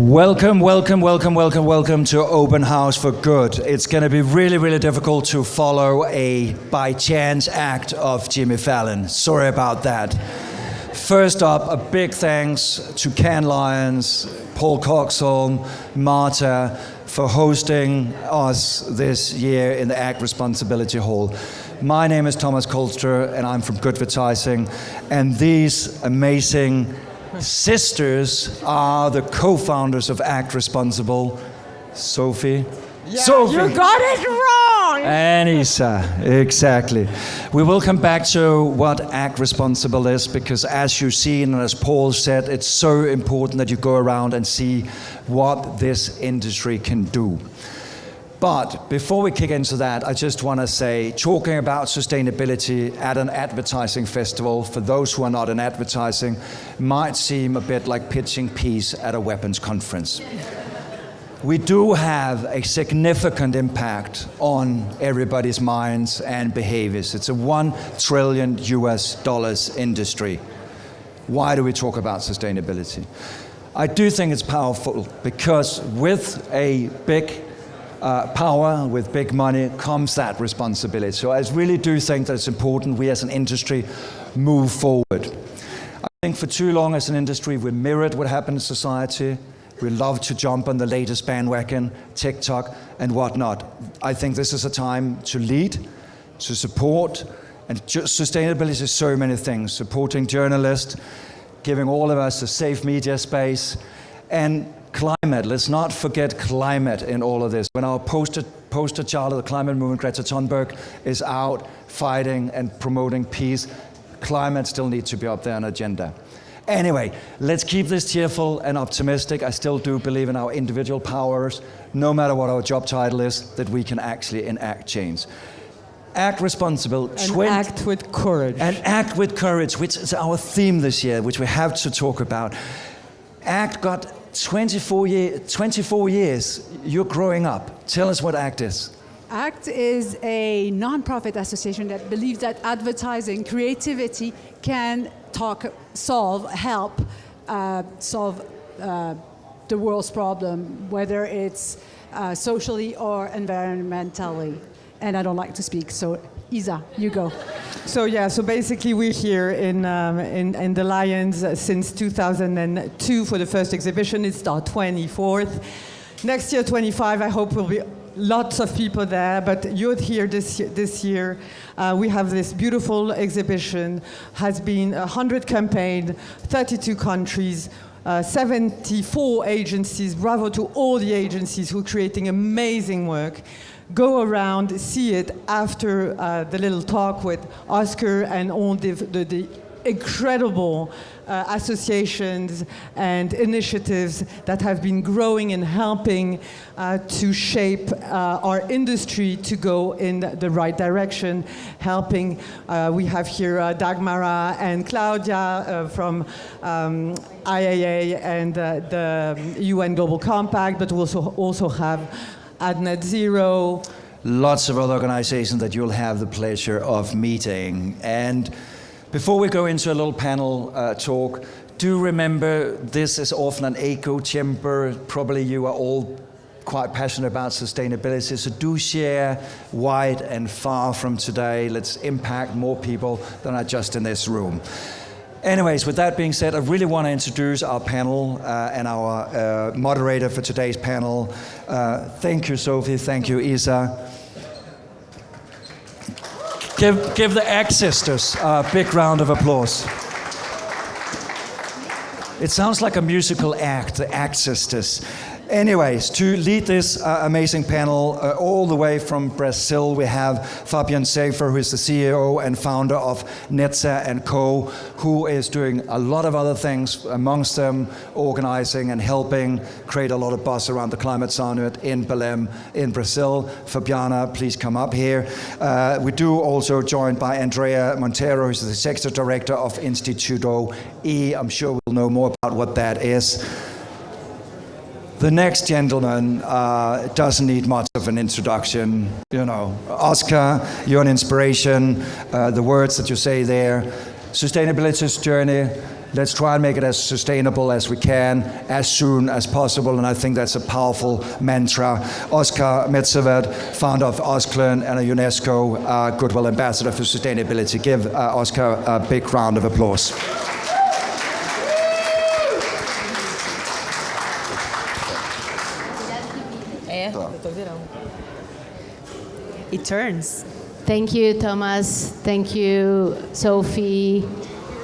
Welcome to Open House for Good. It's going to be really difficult to follow a by chance act of Jimmy Fallon. Sorry about that. First up, a big thanks to Cannes Lions, Paul Coxhill, Martha, for hosting us this year in the Act Responsibility Hall. My name is Thomas Kolster and I'm from Goodvertising, and these amazing sisters are the co-founders of Act Responsible, Sophie. Yeah, Sophie. you got it wrong! And Isa, exactly. We will come back to what Act Responsible is, because as you've seen and as Paul said, it's so important that you go around and see what this industry can do. But before we kick into that, I just want to say, talking about sustainability at an advertising festival, for those who are not in advertising, might seem a bit like pitching peace at a weapons conference. We do have a significant impact on everybody's minds and behaviors. It's a $1 trillion industry. Why do we talk about sustainability? I do think it's powerful because with a big power, with big money, comes that responsibility. So I really do think that it's important we as an industry move forward. I think for too long as an industry we mirrored what happened in society. We love to jump on the latest bandwagon, TikTok and whatnot. I think this is a time to lead, to support, and sustainability is so many things. Supporting journalists, giving all of us a safe media space, and climate. Let's not forget climate in all of this. When our poster child of the climate movement, Greta Thunberg, is out fighting and promoting peace, climate still needs to be up there on the agenda. Anyway, let's keep this cheerful and optimistic. I still do believe in our individual powers, no matter what our job title is, that we can actually enact change. Act responsible. And act with courage. And act with courage, which is our theme this year, which we have to talk about. Act got 24 years. You're growing up. Tell us what ACT is. ACT is a non-profit association that believes that advertising, creativity can help solve the world's problem, whether it's socially or environmentally. And I don't like to speak, so Isa, you go. So basically we're here in the Lions since 2002 for the first exhibition. It's our 24th. Next year, 25, I hope will be lots of people there, but you're here this year. We have this beautiful exhibition, has been 100 campaigns, 32 countries, 74 agencies. Bravo to all the agencies who are creating amazing work. Go around, see it after the little talk with Oskar and all the incredible associations and initiatives that have been growing and helping to shape our industry to go in the right direction. Helping, we have here Dagmara and Claudia from IAA and the UN Global Compact, but we also have at Net Zero. Lots of other organizations that you'll have the pleasure of meeting. And before we go into a little panel talk, do remember this is often an echo chamber. Probably you are all quite passionate about sustainability, so do share wide and far from today. Let's impact more people than are just in this room. Anyways, with that being said, I really want to introduce our panel and our moderator for today's panel. Thank you, Sophie. Thank you, Isa. Give the ACT sisters a big round of applause. It sounds like a musical act, the ACT sisters. Anyways, to lead this amazing panel, all the way from Brazil, we have Fabian Schaefer, who is the CEO and founder of Netza & Co., who is doing a lot of other things, amongst them organizing and helping create a lot of buzz around the climate summit in Belém in Brazil. Fabiana, please come up here. We do also joined by Andrea Monteiro, who's the executive director of Instituto-E. I'm sure we'll know more about what that is. The next gentleman doesn't need much of an introduction. You know, Oskar, you're an inspiration. The words that you say there, sustainability's journey, let's try and make it as sustainable as we can, as soon as possible, and I think that's a powerful mantra. Oskar Metsavaht, founder of Osklen and a UNESCO Goodwill Ambassador for Sustainability. Give Oskar a big round of applause. It turns. Thank you, Thomas. Thank you, Sophie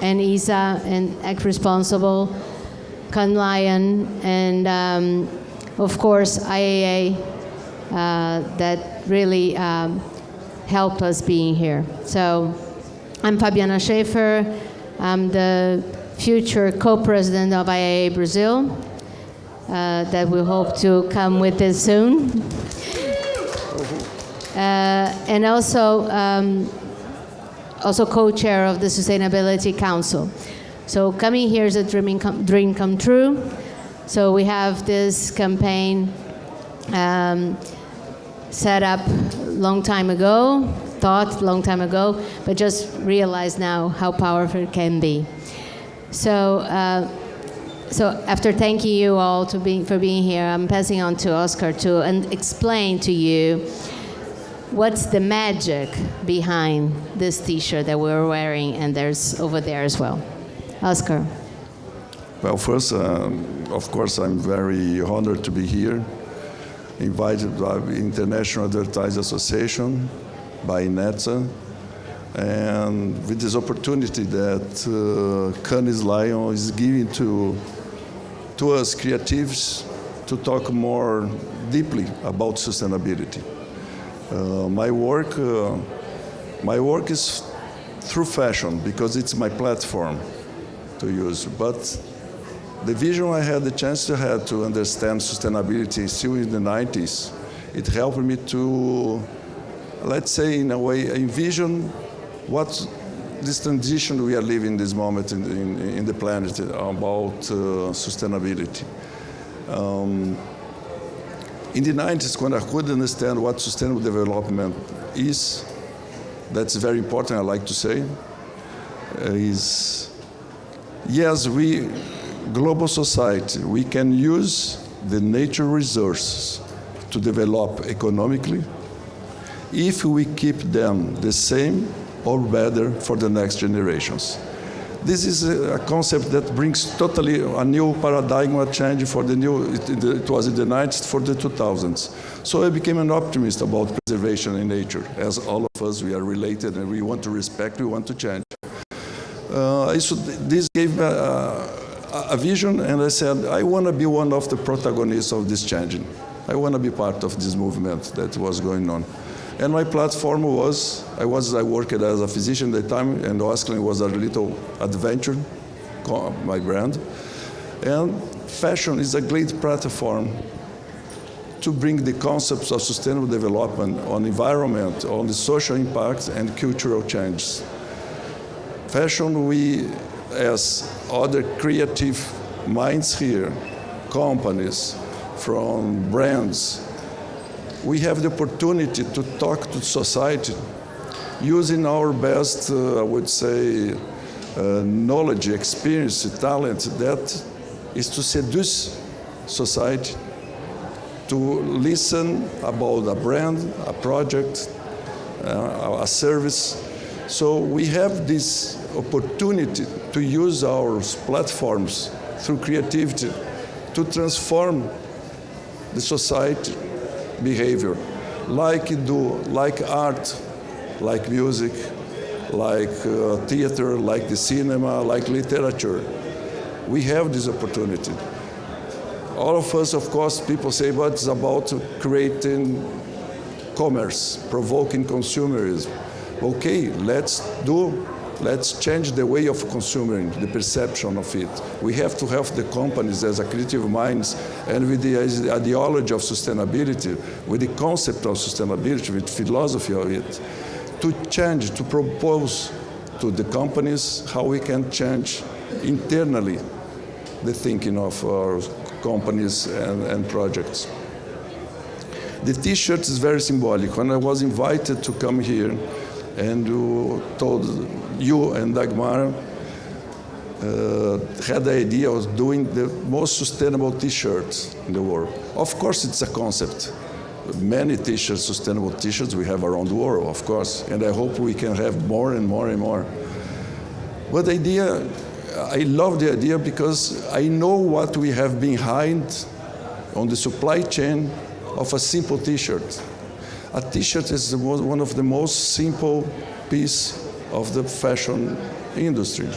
and Isa and Act Responsible, Con Lion, and of course IAA that really helped us being here. So I'm Fabiana Schaefer. I'm the future co-president of IAA Brazil that we hope to come with us soon. And also co-chair of the Sustainability Council. So coming here is a dream come true. So we have this campaign set up long time ago, thought long time ago, but just realized now how powerful it can be. So after thanking you all for being here, I'm passing on to Oskar to explain to you what's the magic behind this T-shirt that we're wearing, and there's over there as well. Oskar. Well, first, of course, I'm very honored to be here, invited by the International Advertising Association, by NETSA, and with this opportunity that Cannes Lion is giving to us creatives to talk more deeply about sustainability. My work is through fashion because it's my platform to use. But the vision I had the chance to have to understand sustainability still in the 90s, it helped me to, let's say in a way, envision what this transition we are living this moment in the planet about sustainability. In the 90s, when I could understand what sustainable development is, that's very important, I like to say, is, yes, we, global society, we can use the nature resources to develop economically if we keep them the same or better for the next generations. This is a concept that brings totally a new paradigm change for the new, it was in the 90s, for the 2000s. So I became an optimist about preservation in nature. As all of us, we are related and we want to respect, we want to change. This gave me a vision, and I said, I want to be one of the protagonists of this changing. I want to be part of this movement that was going on. And my platform was, I worked as a physician at the time, and Osklen was a little adventure, my brand. And fashion is a great platform to bring the concepts of sustainable development on environment, on the social impact and cultural changes. Fashion, we, as other creative minds here, companies, from brands, we have the opportunity to talk to society using our best, I would say, knowledge, experience, talent, that is to seduce society, to listen about a brand, a project, a service. So we have this opportunity to use our platforms through creativity to transform the society behavior, like art, like music, like theater, like the cinema, like literature. We have this opportunity. All of us, of course, people say, but it's about creating commerce, provoking consumerism. Okay, let's change the way of consuming, the perception of it. We have to help the companies as a creative minds and with the ideology of sustainability, with the concept of sustainability, with philosophy of it, to change, to propose to the companies how we can change internally the thinking of our companies and projects. The T-shirt is very symbolic. When I was invited to come here and told you and Dagmar, had the idea of doing the most sustainable T-shirts in the world. Of course, it's a concept. Many T-shirts, sustainable T-shirts we have around the world, of course, and I hope we can have more and more and more. But the idea, I love the idea because I know what we have behind on the supply chain of a simple T-shirt. A T-shirt is one of the most simple pieces of the fashion industry.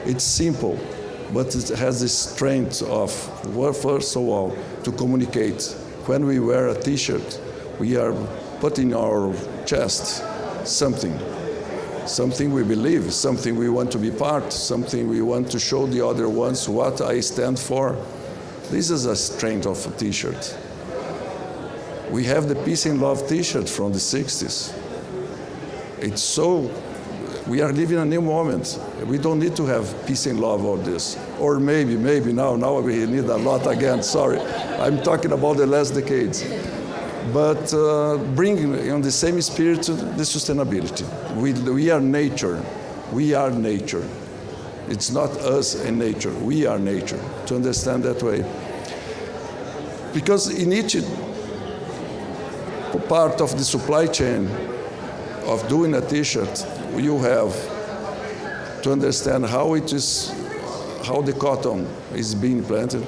It's simple, but it has the strength of, well, first of all, to communicate. When we wear a T-shirt, we are putting in our chest something we believe, something we want to be part, something we want to show the other ones what I stand for. This is a strength of a T-shirt. We have the Peace and Love T-shirt from the 60s. It's so, we are living a new moment. We don't need to have peace and love all this. Or maybe now we need a lot again, sorry. I'm talking about the last decades. But bringing in the same spirit the sustainability. We are nature. We are nature. It's not us and nature. We are nature, to understand that way. Because in each part of the supply chain of doing a T-shirt, you have to understand how the cotton is being planted,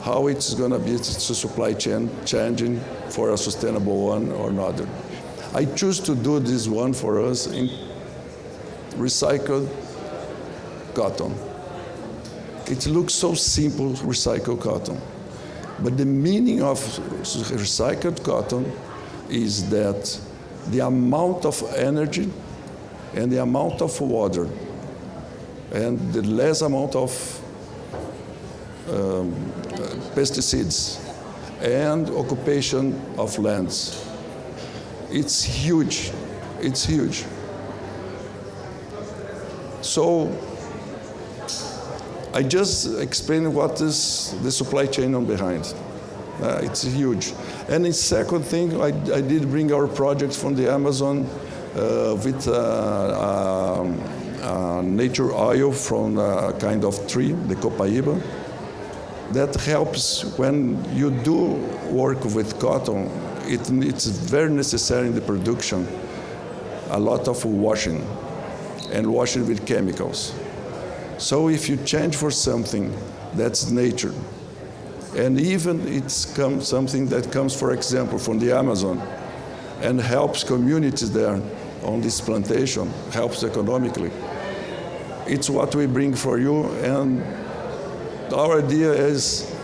how it's going to be the supply chain changing for a sustainable one or another. I choose to do this one for us in recycled cotton. It looks so simple, recycled cotton. But the meaning of recycled cotton is that the amount of energy and the amount of water and the less amount of pesticides and occupation of lands. It's huge. It's huge. So I just explained what is the supply chain on behind. It's huge. And the second thing, I did bring our project from the Amazon with nature oil from a kind of tree, the copaíba. That helps when you do work with cotton. It's very necessary in the production, a lot of washing, and washing with chemicals. So if you change for something that's nature, and even it's something that comes, for example, from the Amazon, and helps communities there on this plantation, helps economically, it's what we bring for you. And our idea is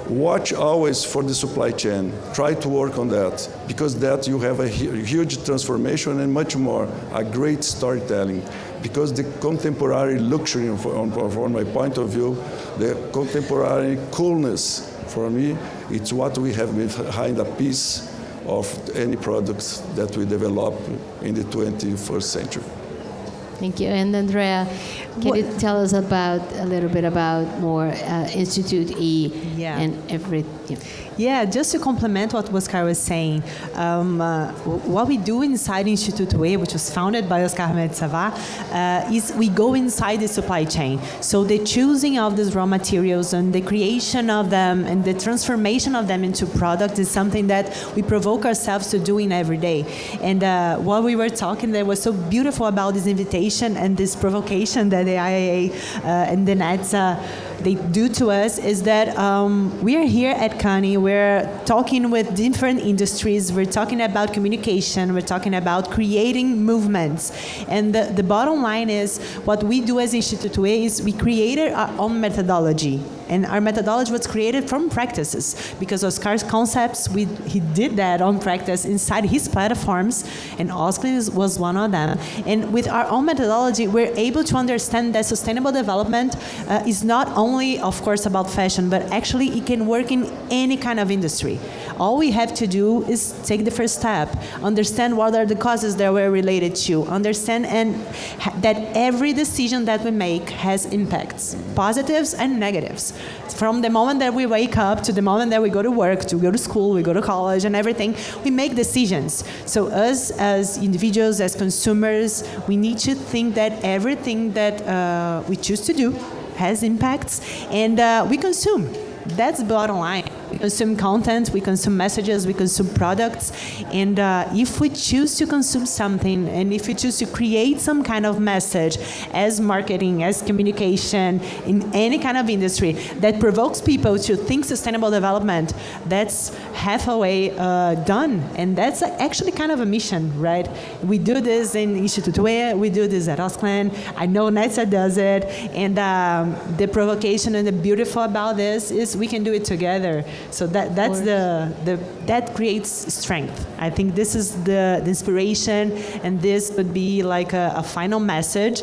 watch always for the supply chain. Try to work on that, because that you have a huge transformation and much more, a great storytelling. Because the contemporary luxury, from my point of view, the contemporary coolness, for me, it's what we have behind a piece of any product that we develop in the 21st century. Thank you. And Andrea, can you tell us a little bit about more Instituto-E and everything? Yeah, just to complement what Oskar was saying, what we do inside Instituto-E, which was founded by Oskar Metsavaht, is we go inside the supply chain. So the choosing of these raw materials and the creation of them and the transformation of them into product is something that we provoke ourselves to doing every day. And while we were talking, that was so beautiful about this invitation and this provocation that the IAA and the NETs they do to us is that we are here at CANI. We're talking with different industries. We're talking about communication. We're talking about creating movements. And the bottom line is what we do as Instituto-E is we created our own methodology. And our methodology was created from practices, because Oskar's concepts, he did that on practice inside his platforms, and Osklen was one of them. And with our own methodology, we're able to understand that sustainable development is not only, of course, about fashion, but actually it can work in any kind of industry. All we have to do is take the first step, understand what are the causes that we're related to, understand and that every decision that we make has impacts, positives and negatives. From the moment that we wake up to the moment that we go to work, to go to school, we go to college and everything, we make decisions. So us as individuals, as consumers, we need to think that everything that we choose to do has impacts, and we consume. That's the bottom line. We consume content, we consume messages, we consume products, and if we choose to consume something, and if we choose to create some kind of message as marketing, as communication, in any kind of industry that provokes people to think sustainable development, that's halfway done, and that's actually kind of a mission, right? We do this in Instituto-E, we do this at Osklen, I know Netza does it, and the provocation and the beautiful about this is we can do it together. So that's that creates strength. I think this is the inspiration, and this would be like a final message.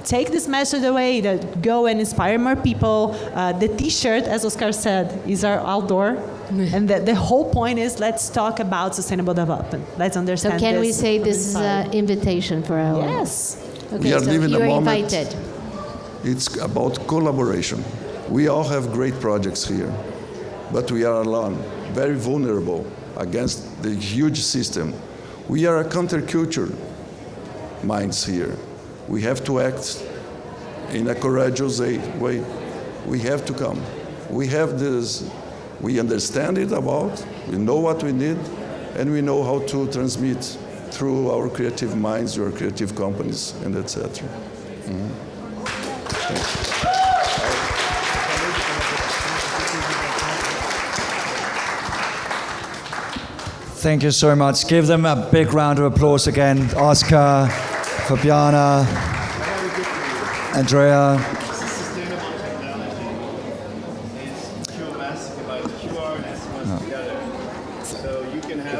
Take this message away, that go and inspire more people. The T-shirt, as Oskar said, is our outdoor. And the whole point is, let's talk about sustainable development. Let's understand. So can we say this is an invitation for our? Yes. Okay, We are so living a you're moment. invited. It's about collaboration. We all have great projects here, but we are alone, very vulnerable against the huge system. We are a counterculture minds here. We have to act in a courageous way. We have to come. We have this, we understand it about, we know what we need, and we know how to transmit through our creative minds, our creative companies, and etc. Thank you so much. Give them a big round of applause again. Oskar, Fabiana, Andrea.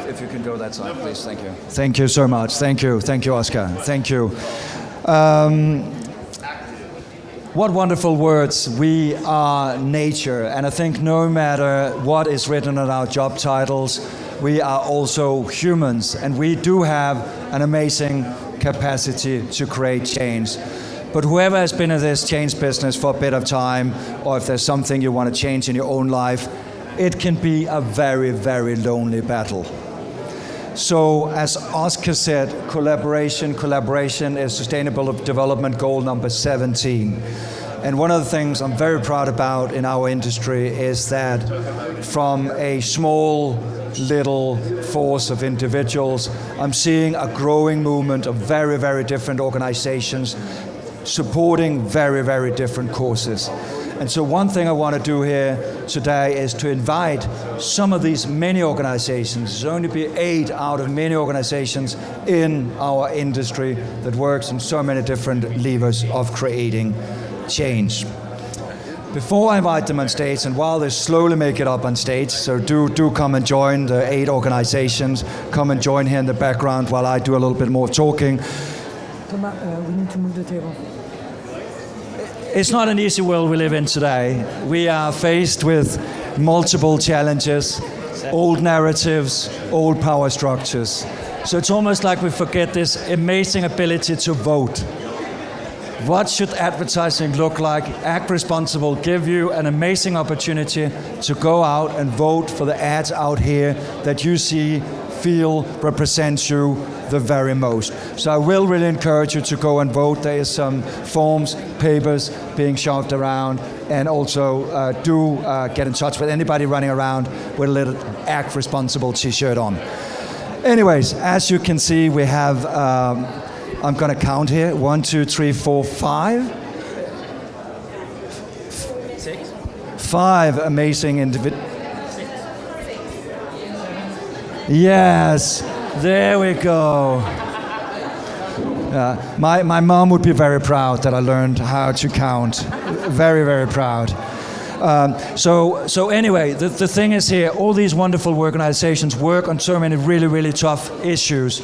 If you can go that side, please. Thank you. Thank you so much. Thank you. Thank you, Oskar. Thank you. What wonderful words. We are nature. And I think no matter what is written on our job titles, we are also humans. And we do have an amazing capacity to create change. But whoever has been in this change business for a bit of time, or if there's something you want to change in your own life, it can be a very, very lonely battle. So as Oskar said, collaboration is Sustainable Development Goal number 17. And one of the things I'm very proud about in our industry is that from a small little force of individuals, I'm seeing a growing movement of very, very different organizations supporting very, very different causes. And so one thing I want to do here today is to invite some of these many organizations. There's only be 8 out of many organizations in our industry that works on so many different levers of creating change. Before I invite them on stage, and while they slowly make it up on stage, so do come and join the 8 organizations, come and join here in the background while I do a little bit more talking. Thomas, we need to move the table. It's not an easy world we live in today. We are faced with multiple challenges, old narratives, old power structures. So it's almost like we forget this amazing ability to vote. What should advertising look like? Act Responsible give you an amazing opportunity to go out and vote for the ads out here that you see, feel, represents you the very most. So I will really encourage you to go and vote. There is some forms, papers being shoved around, and also do get in touch with anybody running around with a little Act Responsible t-shirt on. Anyways, as you can see, we have, I'm going to count here, 1, 2, 3, 4, 5. 6. 5 amazing individuals. Yes, there we go. My mom would be very proud that I learned how to count. Very, very proud. So anyway, the thing is here, all these wonderful organizations work on so many really, really tough issues.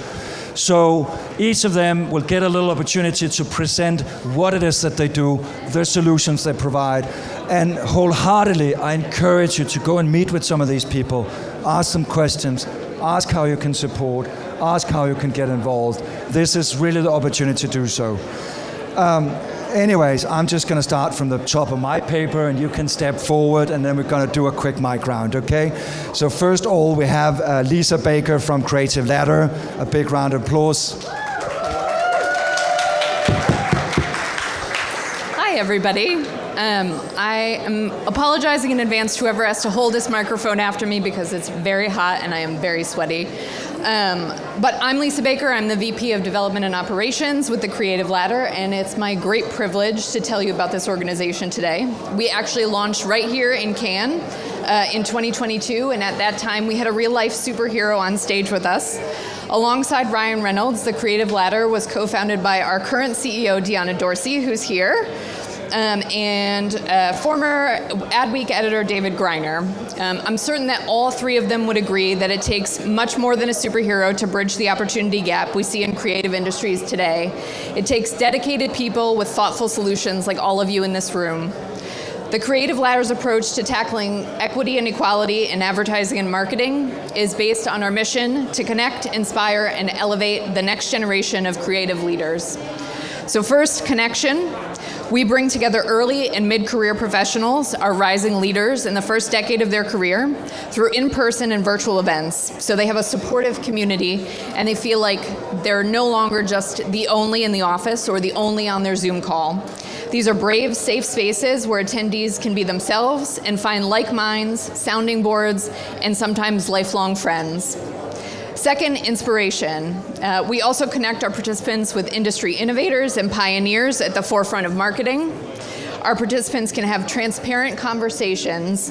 So each of them will get a little opportunity to present what it is that they do, the solutions they provide. And wholeheartedly, I encourage you to go and meet with some of these people, ask them questions, ask how you can support, ask how you can get involved. This is really the opportunity to do so. Anyways, I'm just going to start from the top of my paper, and you can step forward, and then we're going to do a quick mic round, okay? So first of all, we have Lisa Baker from Creative Ladder. A big round of applause. Hi, everybody. I am apologizing in advance to whoever has to hold this microphone after me because it's very hot and I am very sweaty. But I'm Lisa Baker. I'm the VP of Development and Operations with the Creative Ladder, and it's my great privilege to tell you about this organization today. We actually launched right here in Cannes in 2022, and at that time we had a real-life superhero on stage with us. Alongside Ryan Reynolds, the Creative Ladder was co-founded by our current CEO, Deanna Dorsey, who's here, and former Adweek editor David Greiner. I'm certain that all three of them would agree that it takes much more than a superhero to bridge the opportunity gap we see in creative industries today. It takes dedicated people with thoughtful solutions like all of you in this room. The Creative Ladder's approach to tackling equity and equality in advertising and marketing is based on our mission to connect, inspire, and elevate the next generation of creative leaders. So first, connection. We bring together early and mid-career professionals, our rising leaders in the first decade of their career, through in-person and virtual events. So they have a supportive community and they feel like they're no longer just the only in the office or the only on their Zoom call. These are brave, safe spaces where attendees can be themselves and find like minds, sounding boards, and sometimes lifelong friends. Second, inspiration. We also connect our participants with industry innovators and pioneers at the forefront of marketing. Our participants can have transparent conversations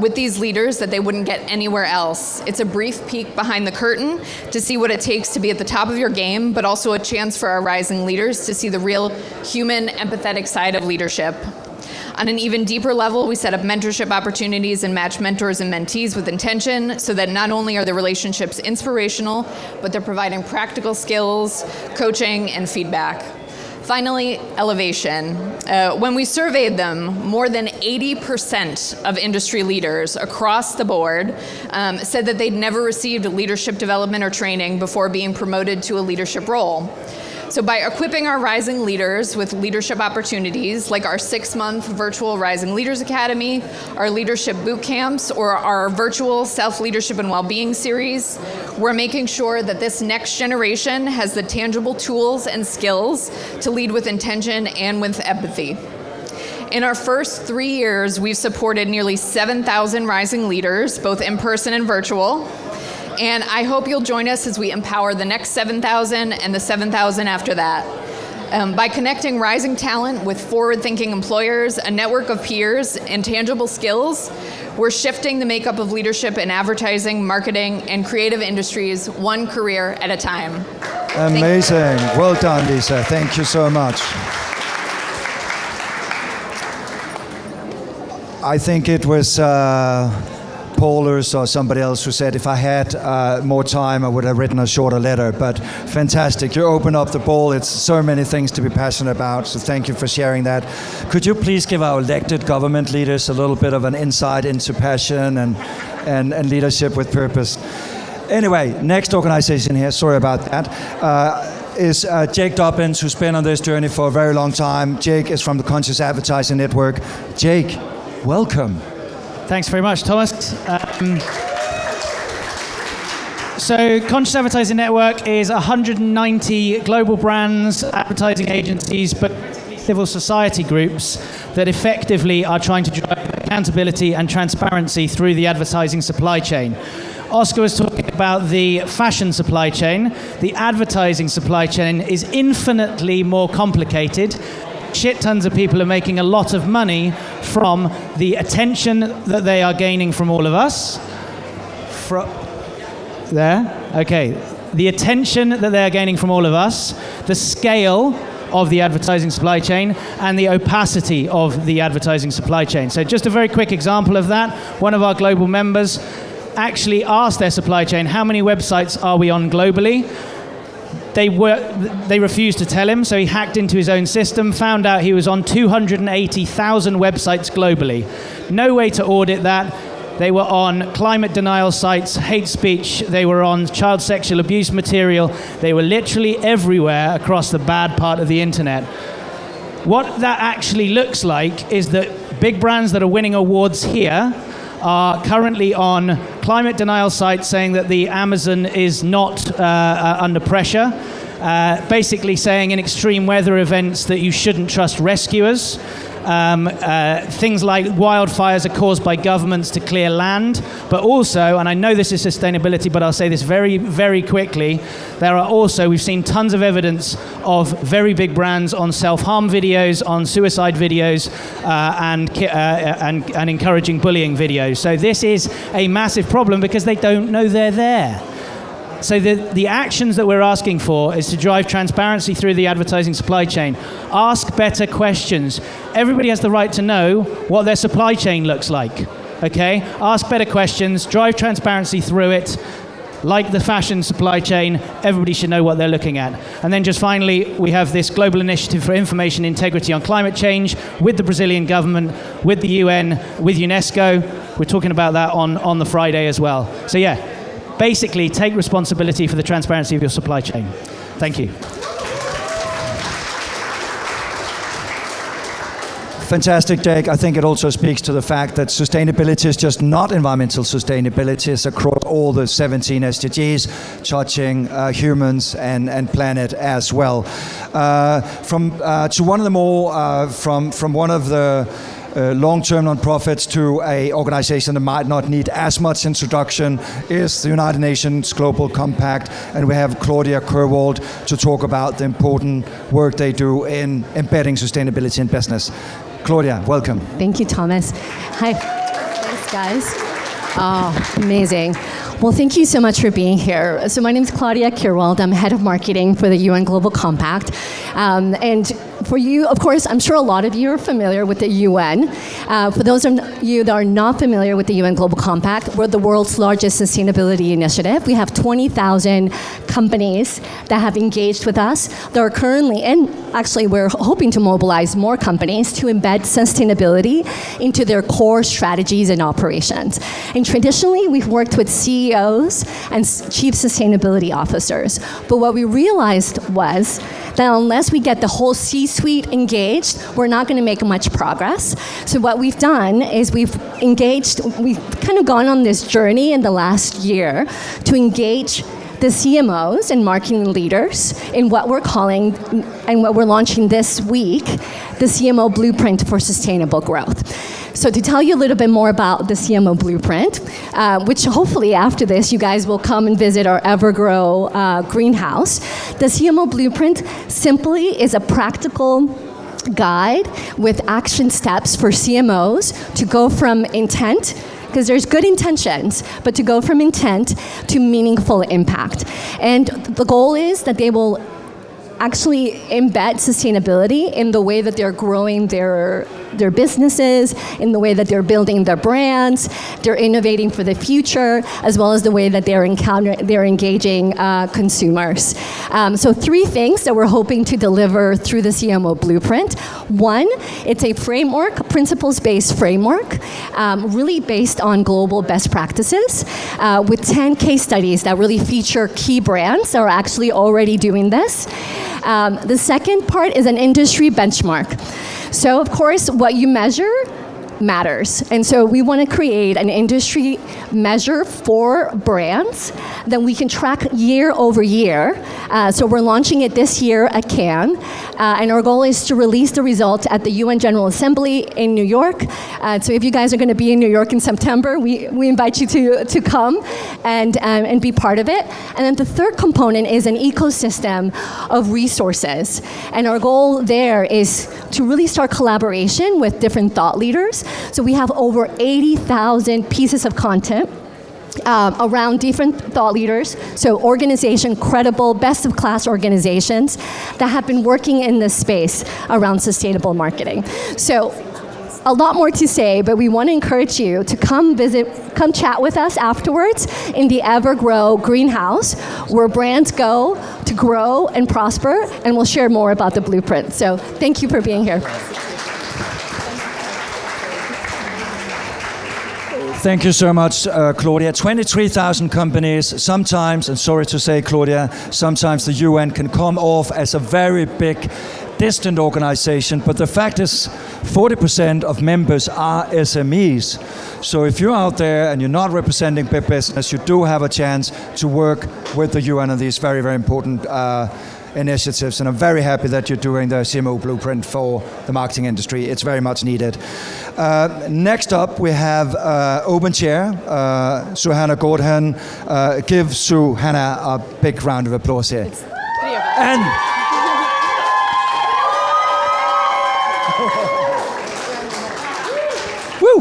with these leaders that they wouldn't get anywhere else. It's a brief peek behind the curtain to see what it takes to be at the top of your game, but also a chance for our rising leaders to see the real human, empathetic side of leadership. On an even deeper level, we set up mentorship opportunities and match mentors and mentees with intention so that not only are the relationships inspirational, but they're providing practical skills, coaching, and feedback. Finally, elevation. When we surveyed them, more than 80% of industry leaders across the board said that they'd never received leadership development or training before being promoted to a leadership role. So by equipping our rising leaders with leadership opportunities, like our 6-month virtual Rising Leaders Academy, our leadership boot camps, or our virtual self-leadership and well-being series, we're making sure that this next generation has the tangible tools and skills to lead with intention and with empathy. In our first 3 years, we've supported nearly 7,000 rising leaders, both in person and virtual. And I hope you'll join us as we empower the next 7,000 and the 7,000 after that. By connecting rising talent with forward-thinking employers, a network of peers, and tangible skills, we're shifting the makeup of leadership in advertising, marketing, and creative industries one career at a time. Amazing. Well done, Lisa. Thank you so much. I think it was Paulus or somebody else who said if I had more time I would have written a shorter letter, but fantastic. You open up the ball. It's so many things to be passionate about, so thank you for sharing that. Could you please give our elected government leaders a little bit of an insight into passion and leadership with purpose? Anyway, next organization here, sorry about that, is Jake Dobbins, who's been on this journey for a very long time. Jake is from the Conscious Advertising Network. Jake, welcome. Thanks very much, Thomas. So Conscious Advertising Network is 190 global brands, advertising agencies, but civil society groups that effectively are trying to drive accountability and transparency through the advertising supply chain. Oskar was talking about the fashion supply chain. The advertising supply chain is infinitely more complicated. Shit tons of people are making a lot of money from the attention that they are gaining from all of us. The attention that they are gaining from all of us, the scale of the advertising supply chain, and the opacity of the advertising supply chain. So just a very quick example of that. One of our global members actually asked their supply chain, how many websites are we on globally? They refused to tell him, so he hacked into his own system, found out he was on 280,000 websites globally. No way to audit that. They were on climate denial sites, hate speech, they were on child sexual abuse material. They were literally everywhere across the bad part of the internet. what that actually looks like is that big brands that are winning awards here are currently on climate denial sites saying that the Amazon is not under pressure, basically saying in extreme weather events that you shouldn't trust rescuers. Things like wildfires are caused by governments to clear land, but also, and I know this is sustainability, but I'll say this very, very quickly, there are also, we've seen tons of evidence of very big brands on self-harm videos, on suicide videos, and encouraging bullying videos. So this is a massive problem because they don't know they're there. So the actions that we're asking for is to drive transparency through the advertising supply chain. Ask better questions. Everybody has the right to know what their supply chain looks like, okay? Ask better questions, drive transparency through it. Like the fashion supply chain, everybody should know what they're looking at. And then just finally, we have this global initiative for information integrity on climate change with the Brazilian government, with the UN, with UNESCO. We're talking about that on the Friday as well. So yeah. Basically, take responsibility for the transparency of your supply chain. Thank you. Fantastic, Jake. I think it also speaks to the fact that sustainability is just not environmental sustainability. It's across all the 17 SDGs, touching humans and planet as well. To one of the more, from one of the long-term non-profits to a organization that might not need as much introduction is the United Nations Global Compact, and we have Claudia Kerwald to talk about the important work they do in embedding sustainability in business. Claudia, welcome. Thank you, Thomas. Hi. Thanks, guys. Oh, amazing. Well, thank you so much for being here. So my name is Claudia Kerwald. I'm head of marketing for the UN Global Compact. And for you, of course, I'm sure a lot of you are familiar with the UN. For those of you that are not familiar with the UN Global Compact, we're the world's largest sustainability initiative. We have 20,000 companies that have engaged with us. There are currently, and actually we're hoping to mobilize more companies to embed sustainability into their core strategies and operations. And traditionally, we've worked with CEOs and chief sustainability officers. But what we realized was that unless we get the whole C-suite engaged, we're not going to make much progress. So what we've done is we've kind of gone on this journey in the last year to engage the CMOs and marketing leaders in what we're calling, and what we're launching this week, the CMO Blueprint for Sustainable Growth. So to tell you a little bit more about the CMO Blueprint, which hopefully after this you guys will come and visit our Evergrow greenhouse. The CMO Blueprint simply is a practical guide with action steps for CMOs to go from intent, because there's good intentions, but to go from intent to meaningful impact. And the goal is that they will actually embed sustainability in the way that they're growing their businesses, in the way that they're building their brands, they're innovating for the future, as well as the way that they're engaging consumers. So 3 things that we're hoping to deliver through the CMO Blueprint. 1, it's a framework, principles-based framework, really based on global best practices, with 10 case studies that really feature key brands that are actually already doing this. The second part is an industry benchmark. So, of course, what you measure matters. And so we want to create an industry measure for brands that we can track year over year. So we're launching it this year at Cannes. And our goal is to release the results at the UN General Assembly in New York. So if you guys are going to be in New York in September, we invite you to come and be part of it. And then the third component is an ecosystem of resources. And our goal there is to really start collaboration with different thought leaders. So we have over 80,000 pieces of content around different thought leaders, so credible, best-of-class organizations that have been working in this space around sustainable marketing. So a lot more to say, but we want to encourage you to come chat with us afterwards in the Evergrow greenhouse, where brands go to grow and prosper, and we'll share more about the blueprint. So thank you for being here. Thank you so much, Claudia. 23,000 companies. Sometimes, and sorry to say, Claudia, sometimes the UN can come off as a very big distant organization, but the fact is 40% of members are SMEs. So if you're out there and you're not representing big business, you do have a chance to work with the UN on these very, very important initiatives. And I'm very happy that you're doing the CMO blueprint for the marketing industry. It's very much needed. Next up, we have Open Chair, Suhanna Gordhan. Give Suhanna a big round of applause here. And woo!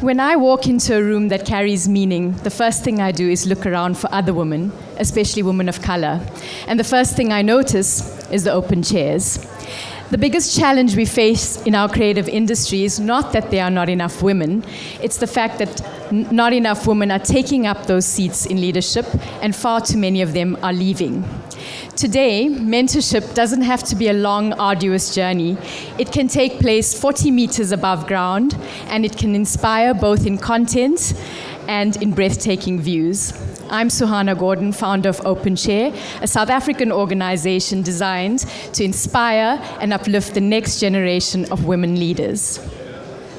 When I walk into a room that carries meaning, the first thing I do is look around for other women, especially women of color. And the first thing I notice is the open chairs. The biggest challenge we face in our creative industry is not that there are not enough women, it's the fact that not enough women are taking up those seats in leadership, and far too many of them are leaving. Today, mentorship doesn't have to be a long, arduous journey. It can take place 40 meters above ground, and it can inspire both in content and in breathtaking views. I'm Suhanna Gordhan, founder of Open Chair, a South African organization designed to inspire and uplift the next generation of women leaders.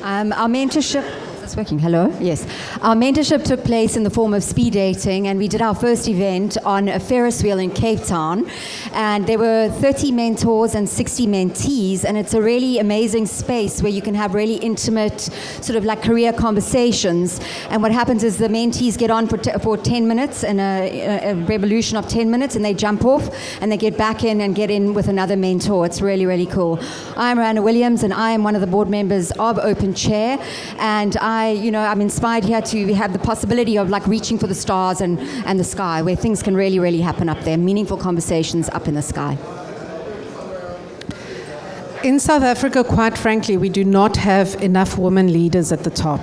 Our mentorship... It's working. Hello? Yes. Our mentorship took place in the form of speed dating, and we did our first event on a Ferris wheel in Cape Town. And there were 30 mentors and 60 mentees, and it's a really amazing space where you can have really intimate, sort of like career conversations. And what happens is the mentees get on for 10 minutes, and a revolution of 10 minutes, and they jump off, and they get back in and get in with another mentor. It's really, really cool. I'm Rana Williams, and I am one of the board members of Open Chair, and I'm inspired here to have the possibility of like reaching for the stars and the sky, where things can really, really happen up there, meaningful conversations up in the sky. In South Africa, quite frankly, we do not have enough women leaders at the top,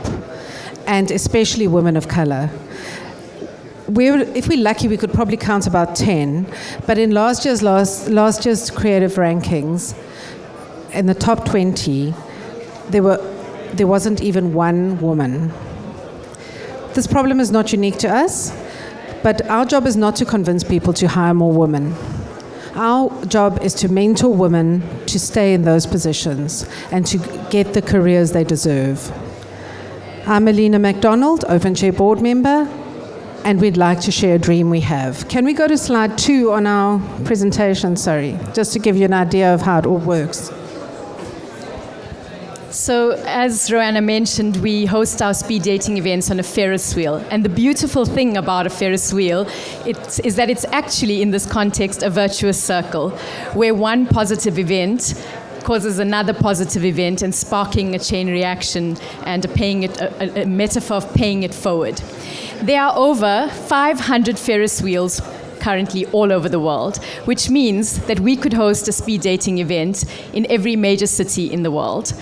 and especially women of color. If we're lucky, we could probably count about 10, but in last year's creative rankings, in the top 20, there wasn't even one woman. This problem is not unique to us, but our job is not to convince people to hire more women. Our job is to mentor women to stay in those positions and to get the careers they deserve. I'm Alina MacDonald, Open Chair board member, and we'd like to share a dream we have. Can we go to slide 2 on our presentation, sorry, just to give you an idea of how it all works. So, as Roanna mentioned, we host our speed dating events on a Ferris wheel. And the beautiful thing about a Ferris wheel is that it's actually, in this context, a virtuous circle, where one positive event causes another positive event, and sparking a chain reaction and a metaphor of paying it forward. There are over 500 Ferris wheels currently all over the world, which means that we could host a speed dating event in every major city in the world.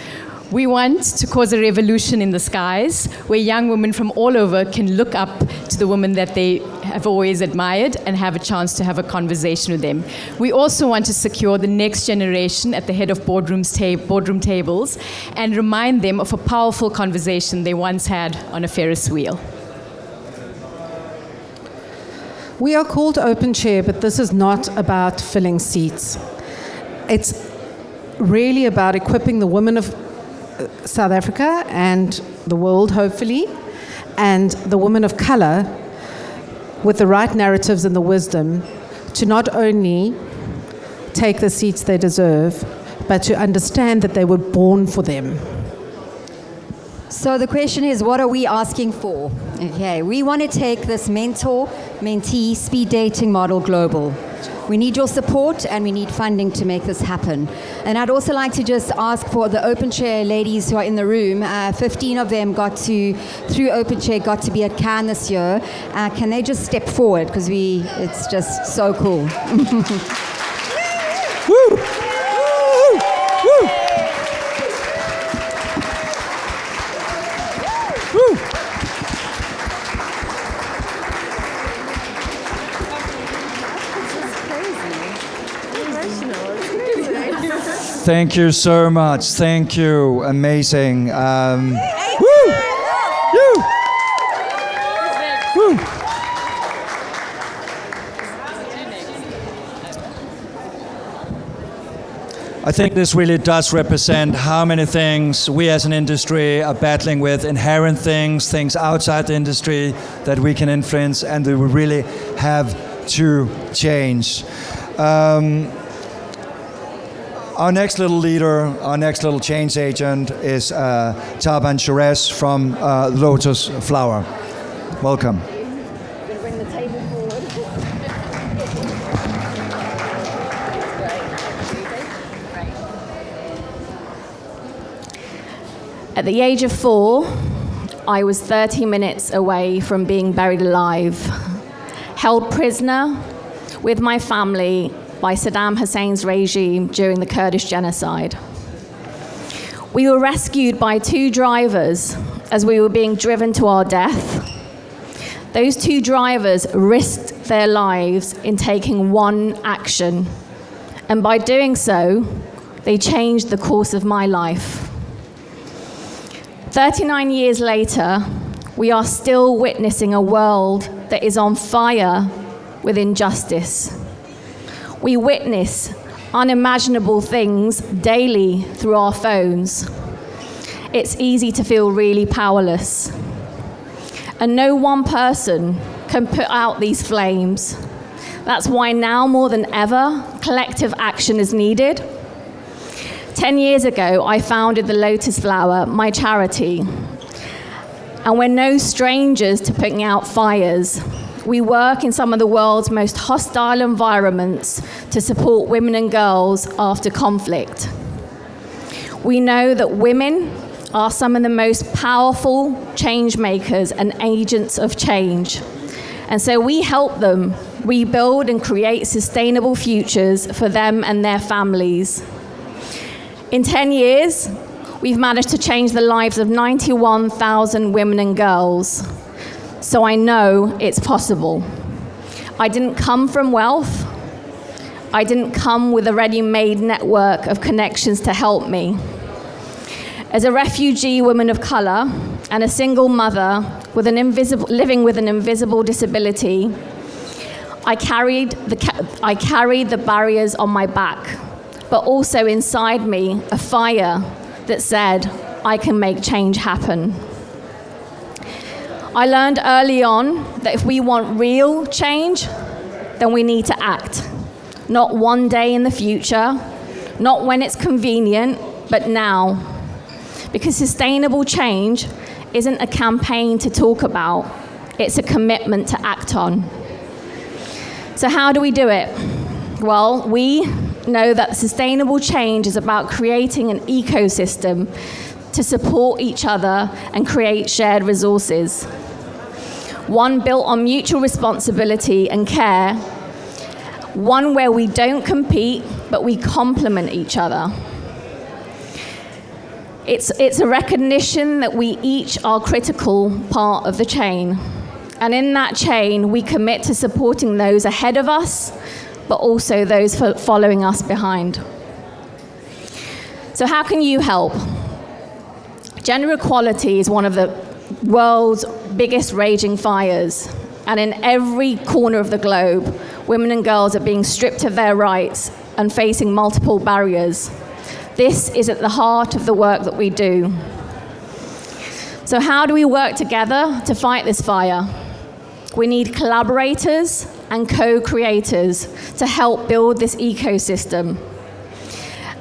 We want to cause a revolution in the skies, where young women from all over can look up to the women that they have always admired and have a chance to have a conversation with them. We also want to secure the next generation at the head of boardroom tables and remind them of a powerful conversation they once had on a Ferris wheel. We are called Open Chair, but this is not about filling seats. It's really about equipping the women of South Africa and the world, hopefully, and the women of color with the right narratives and the wisdom to not only take the seats they deserve, but to understand that they were born for them. So the question is, what are we asking for? Okay, we want to take this mentor-mentee speed dating model global. We need your support, and we need funding to make this happen. And I'd also like to just ask for the Open Chair ladies who are in the room. 15 of them through Open Chair, got to be at Cannes this year. Can they just step forward? Because it's just so cool. Woo! Woo! Woo! Thank you so much. Thank you. Amazing. Woo! Woo! Woo! I think this really does represent how many things we as an industry are battling with, inherent things outside the industry that we can influence and that we really have to change. Our next little leader, our next little change agent is Taban Shores from Lotus Flower. Welcome. Bring the table forward. At the age of 4, I was 30 minutes away from being buried alive, held prisoner with my family by Saddam Hussein's regime during the Kurdish genocide. We were rescued by 2 drivers as we were being driven to our death. Those 2 drivers risked their lives in taking one action, and by doing so, they changed the course of my life. 39 years later, we are still witnessing a world that is on fire with injustice. We witness unimaginable things daily through our phones. It's easy to feel really powerless. And no one person can put out these flames. That's why now more than ever, collective action is needed. 10 years ago, I founded the Lotus Flower, my charity. And we're no strangers to putting out fires. We work in some of the world's most hostile environments to support women and girls after conflict. We know that women are some of the most powerful change makers and agents of change. And so we help them rebuild and create sustainable futures for them and their families. In 10 years, we've managed to change the lives of 91,000 women and girls. So I know it's possible. I didn't come from wealth. I didn't come with a ready-made network of connections to help me. As a refugee woman of color and a single mother with living with an invisible disability, I carried the barriers on my back, but also inside me a fire that said, I can make change happen. I learned early on that if we want real change, then we need to act. Not one day in the future, not when it's convenient, but now. Because sustainable change isn't a campaign to talk about, it's a commitment to act on. So how do we do it? Well, we know that sustainable change is about creating an ecosystem to support each other and create shared resources. One built on mutual responsibility and care. One where we don't compete, but we complement each other. It's a recognition that we each are critical part of the chain. And in that chain, we commit to supporting those ahead of us, but also those following us behind. So how can you help? Gender equality is one of the world's biggest raging fires. And in every corner of the globe, women and girls are being stripped of their rights and facing multiple barriers. This is at the heart of the work that we do. So how do we work together to fight this fire? We need collaborators and co-creators to help build this ecosystem.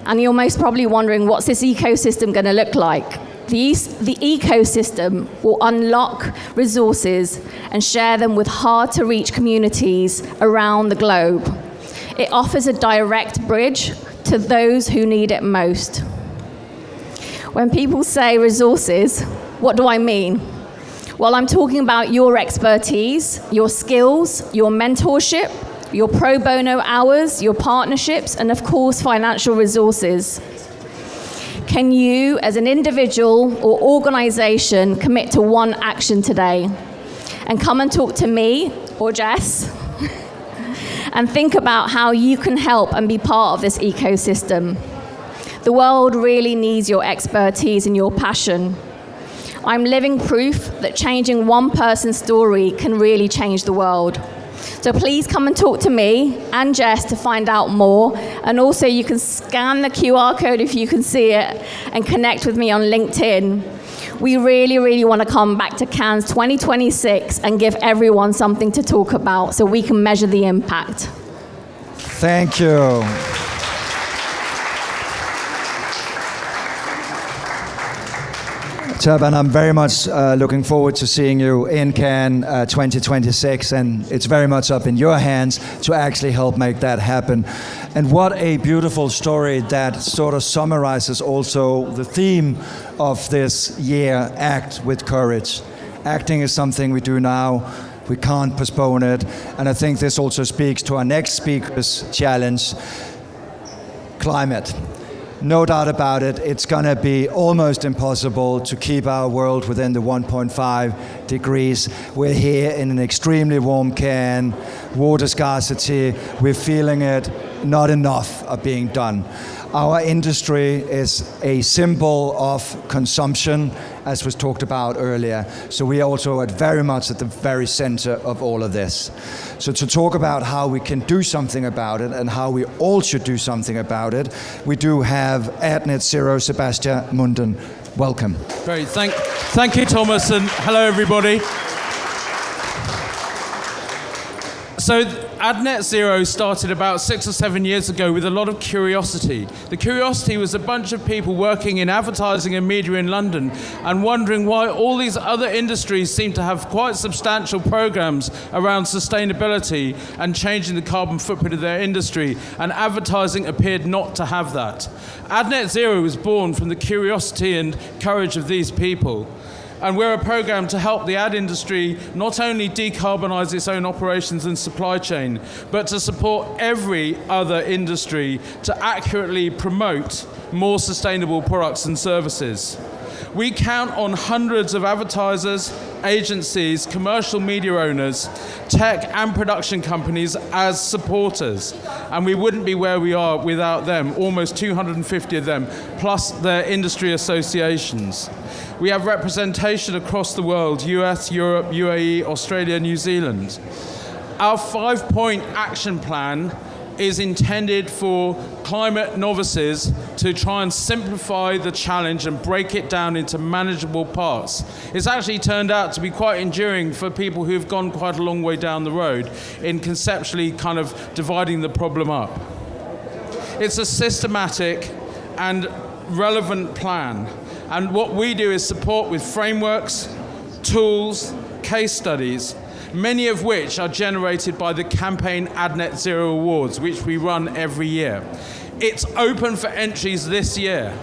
And you're most probably wondering, what's this ecosystem going to look like? The ecosystem will unlock resources and share them with hard-to-reach communities around the globe. It offers a direct bridge to those who need it most. When people say resources, what do I mean? Well, I'm talking about your expertise, your skills, your mentorship, your pro bono hours, your partnerships, and of course, financial resources. Can you, as an individual or organization, commit to one action today? And come and talk to me or Jess and think about how you can help and be part of this ecosystem. The world really needs your expertise and your passion. I'm living proof that changing one person's story can really change the world. So please come and talk to me and Jess to find out more. And also you can scan the QR code if you can see it and connect with me on LinkedIn. We really, really want to come back to Cannes 2026 and give everyone something to talk about so we can measure the impact. Thank you. Taban, I'm very much looking forward to seeing you in Cannes 2026, and it's very much up in your hands to actually help make that happen. And what a beautiful story that sort of summarizes also the theme of this year, Act with Courage. Acting is something we do now. We can't postpone it. And I think this also speaks to our next speaker's challenge, climate. No doubt about it, it's going to be almost impossible to keep our world within the 1.5 degrees. We're here in an extremely warm Cannes, water scarcity, we're feeling it, not enough are being done. Our industry is a symbol of consumption, as was talked about earlier. So we are also very much at the very center of all of this. So to talk about how we can do something about it and how we all should do something about it, we do have at Net Zero, Sebastian Munden. Welcome. Great, thank you, Thomas, and hello, everybody. So Ad Net Zero started about 6 or 7 years ago with a lot of curiosity. The curiosity was a bunch of people working in advertising and media in London and wondering why all these other industries seem to have quite substantial programs around sustainability and changing the carbon footprint of their industry, and advertising appeared not to have that. Ad Net Zero was born from the curiosity and courage of these people. And we're a program to help the ad industry not only decarbonize its own operations and supply chain, but to support every other industry to accurately promote more sustainable products and services. We count on hundreds of advertisers, agencies, commercial media owners, tech and production companies as supporters. And we wouldn't be where we are without them, almost 250 of them, plus their industry associations. We have representation across the world, US, Europe, UAE, Australia, New Zealand. Our 5-point action plan is intended for climate novices to try and simplify the challenge and break it down into manageable parts. It's actually turned out to be quite enduring for people who've gone quite a long way down the road in conceptually kind of dividing the problem up. It's a systematic and relevant plan. And what we do is support with frameworks, tools, case studies, many of which are generated by the campaign Ad Net Zero Awards, which we run every year. It's open for entries this year.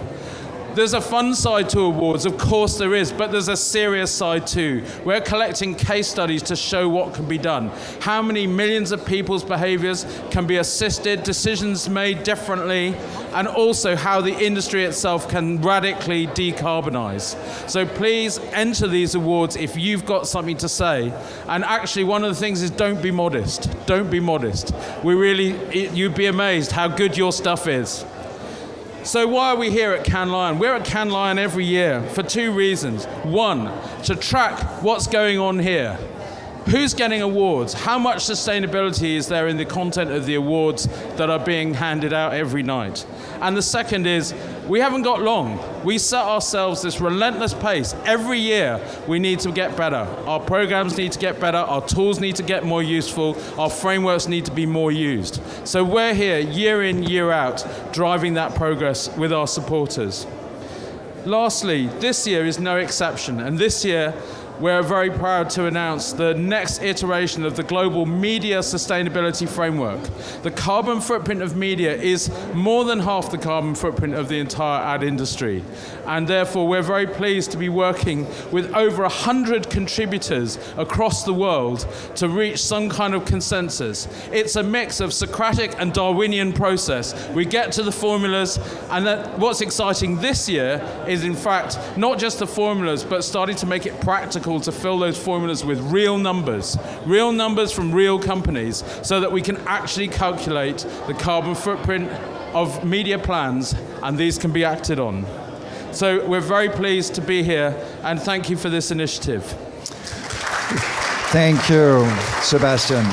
There's a fun side to awards, of course there is, but there's a serious side too. We're collecting case studies to show what can be done. How many millions of people's behaviors can be assisted, decisions made differently, and also how the industry itself can radically decarbonize. So please enter these awards if you've got something to say. And actually one of the things is don't be modest. Don't be modest. You'd be amazed how good your stuff is. So why are we here at Cannes Lion? We're at Cannes Lion every year for 2 reasons. 1, to track what's going on here. Who's getting awards? How much sustainability is there in the content of the awards that are being handed out every night? And the second is, we haven't got long. We set ourselves this relentless pace. Every year, we need to get better. Our programs need to get better. Our tools need to get more useful. Our frameworks need to be more used. So we're here, year in, year out, driving that progress with our supporters. Lastly, this year is no exception. And this year, we're very proud to announce the next iteration of the Global Media Sustainability Framework. The carbon footprint of media is more than half the carbon footprint of the entire ad industry. And therefore, we're very pleased to be working with over 100 contributors across the world to reach some kind of consensus. It's a mix of Socratic and Darwinian process. We get to the formulas, and what's exciting this year is, in fact, not just the formulas, but starting to make it practical to fill those formulas with real numbers from real companies, so that we can actually calculate the carbon footprint of media plans, and these can be acted on. So we're very pleased to be here, and thank you for this initiative. Thank you, Sebastian.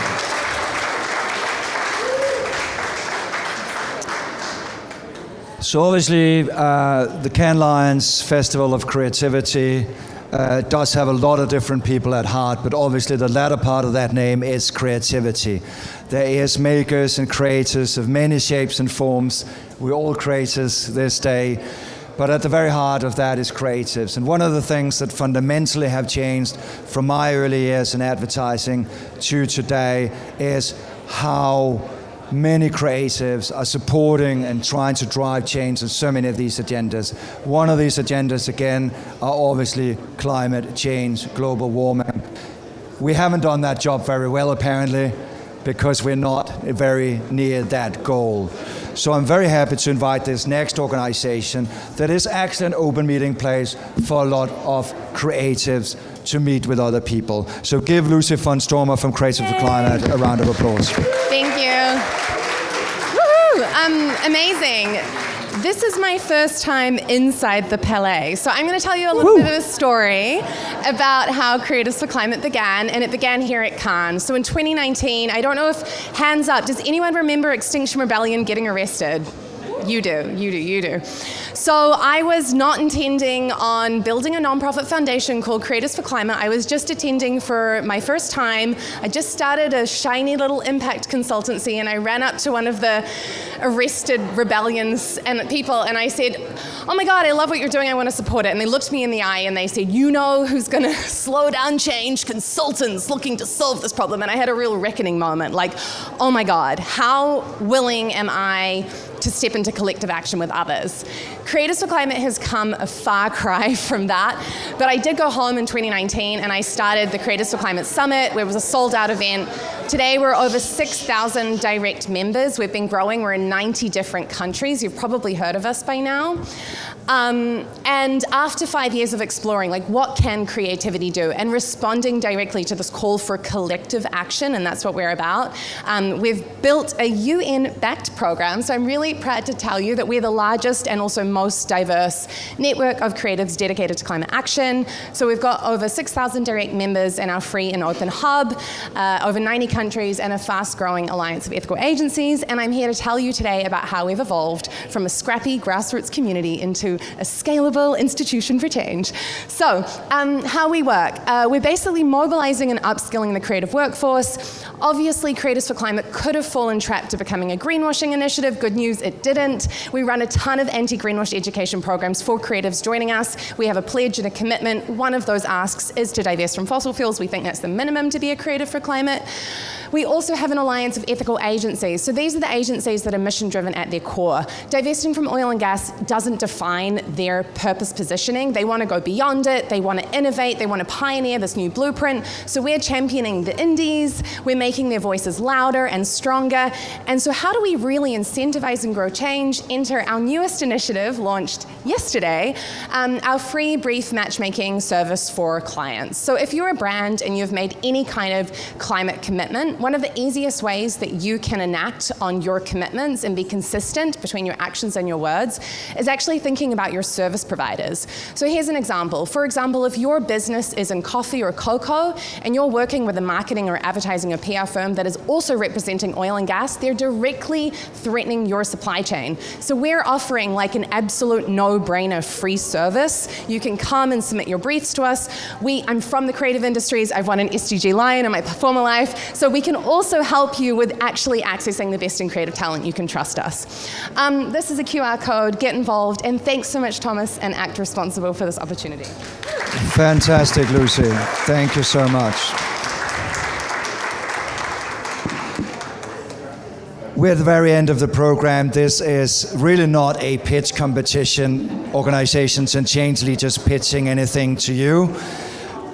So obviously, the Cannes Lions Festival of Creativity does have a lot of different people at heart, but obviously the latter part of that name is creativity. There is makers and creators of many shapes and forms. We're all creators this day, but at the very heart of that is creatives. And one of the things that fundamentally have changed from my early years in advertising to today is how many creatives are supporting and trying to drive change in so many of these agendas. One of these agendas, again, are obviously climate change, global warming. We haven't done that job very well, apparently, because we're not very near that goal. So I'm very happy to invite this next organization that is actually an open meeting place for a lot of creatives to meet with other people. So give Lucy von Stormer from Creative for Climate a round of applause. Thank you. Woohoo! Amazing. This is my first time inside the Palais. So I'm going to tell you a little bit of a story about how Creatives for Climate began, and it began here at Cannes. So in 2019, I don't know if, hands up, does anyone remember Extinction Rebellion getting arrested? You do. So I was not intending on building a nonprofit foundation called Creatives for Climate. I was just attending for my first time. I just started a shiny little impact consultancy, and I ran up to one of the arrested rebellions and people, and I said, "Oh my God, I love what you're doing. I want to support it." And they looked me in the eye and they said, "You know who's going to slow down change? Consultants looking to solve this problem." And I had a real reckoning moment, like, oh my God, how willing am I to step into collective action with others? Creatives for Climate has come a far cry from that, but I did go home in 2019 and I started the Creatives for Climate Summit, where it was a sold-out event. Today we're over 6,000 direct members. We've been growing. We're in 90 different countries. You've probably heard of us by now. And after 5 years of exploring, like, what can creativity do, and responding directly to this call for collective action, and that's what we're about, we've built a UN-backed program. So I'm really proud to tell you that we're the largest and also most diverse network of creatives dedicated to climate action. So we've got over 6,000 direct members in our free and open hub, over 90 countries, and a fast-growing alliance of ethical agencies. And I'm here to tell you today about how we've evolved from a scrappy grassroots community into a scalable institution for change. So, how we work. We're basically mobilizing and upskilling the creative workforce. Obviously, Creatives for Climate could have fallen trapped to becoming a greenwashing initiative. Good news, it didn't. We run a ton of anti-greenwash education programs for creatives joining us. We have a pledge and a commitment. One of those asks is to divest from fossil fuels. We think that's the minimum to be a Creative for Climate. We also have an alliance of ethical agencies. So these are the agencies that are mission-driven at their core. Divesting from oil and gas doesn't define their purpose positioning. They want to go beyond it. They want to innovate. They want to pioneer this new blueprint. So we're championing the indies. We're making their voices louder and stronger. And so how do we really incentivize and grow change? Enter our newest initiative, launched yesterday, our free brief matchmaking service for clients. So if you're a brand and you've made any kind of climate commitment, one of the easiest ways that you can enact on your commitments and be consistent between your actions and your words is actually thinking about your service providers. So here's an example. For example, if your business is in coffee or cocoa and you're working with a marketing or advertising or PR firm that is also representing oil and gas, they're directly threatening your supply chain. So we're offering like an absolute no-brainer free service. You can come and submit your briefs to us. I'm from the creative industries. I've won an SDG Lion in my former life. So we can also help you with actually accessing the best in creative talent. You can trust us. This is a QR code. Get involved. And thanks so much, Thomas and Act Responsible, for this opportunity. Fantastic, Lucy. Thank you so much. We're at the very end of the program. This is really not a pitch competition, organizations and change leaders pitching anything to you.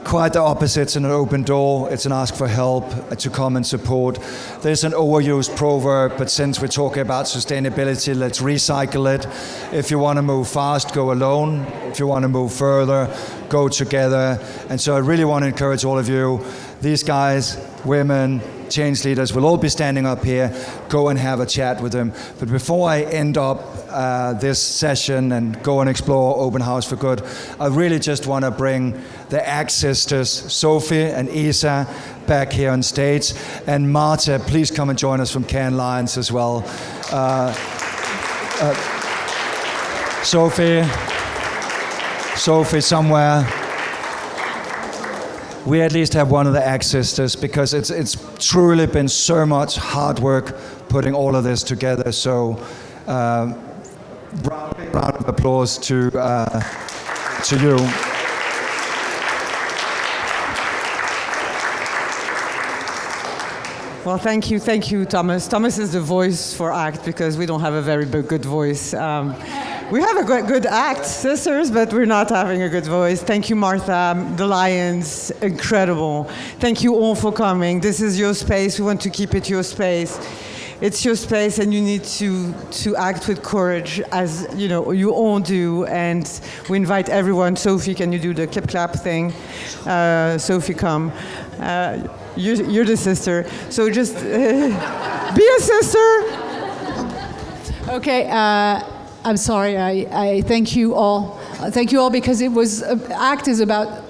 Quite the opposite. It's an open door. It's an ask for help, to come and support. There's an overused proverb, but since we're talking about sustainability, let's recycle it. If you want to move fast, go alone. If you want to move further, go together. And so I really want to encourage all of you, these guys, women, change leaders will all be standing up here. Go and have a chat with them. But before I end up this session and go and explore Open House for Good, I really just want to bring the Act sisters, Sophie and Isa, back here on stage. And Martha, please come and join us from Cannes Lions as well. Sophie somewhere. We at least have one of the Act sisters, because it's truly been so much hard work putting all of this together. So round of applause to you. Well, thank you, Thomas. Thomas is the voice for ACT, because we don't have a very good voice. We have a good ACT sisters, but we're not having a good voice. Thank you, Martha. The Lions, incredible. Thank you all for coming. This is your space. We want to keep it your space. It's your space, and you need to act with courage, as you know you all do. And we invite everyone. Sophie, can you do the clap thing? Sophie, come. You're the sister. So just be a sister. Okay. I'm sorry. I thank you all. Thank you all, because it was ACT is about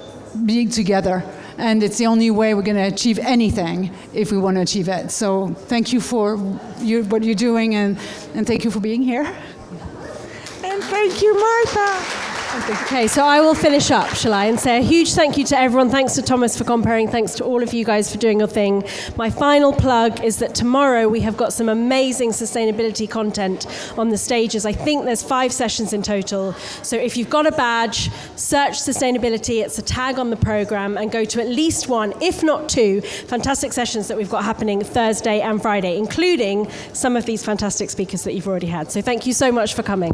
being together. And it's the only way we're going to achieve anything if we want to achieve it. So thank you for what you're doing, and thank you for being here. And thank you, Martha. Okay, so I will finish up, shall I, and say a huge thank you to everyone. Thanks to Thomas for comparing. Thanks to all of you guys for doing your thing. My final plug is that tomorrow we have got some amazing sustainability content on the stages. I think there's 5 sessions in total. So if you've got a badge, search sustainability. It's a tag on the program, and go to at least 1, if not 2, fantastic sessions that we've got happening Thursday and Friday, including some of these fantastic speakers that you've already had. So thank you so much for coming.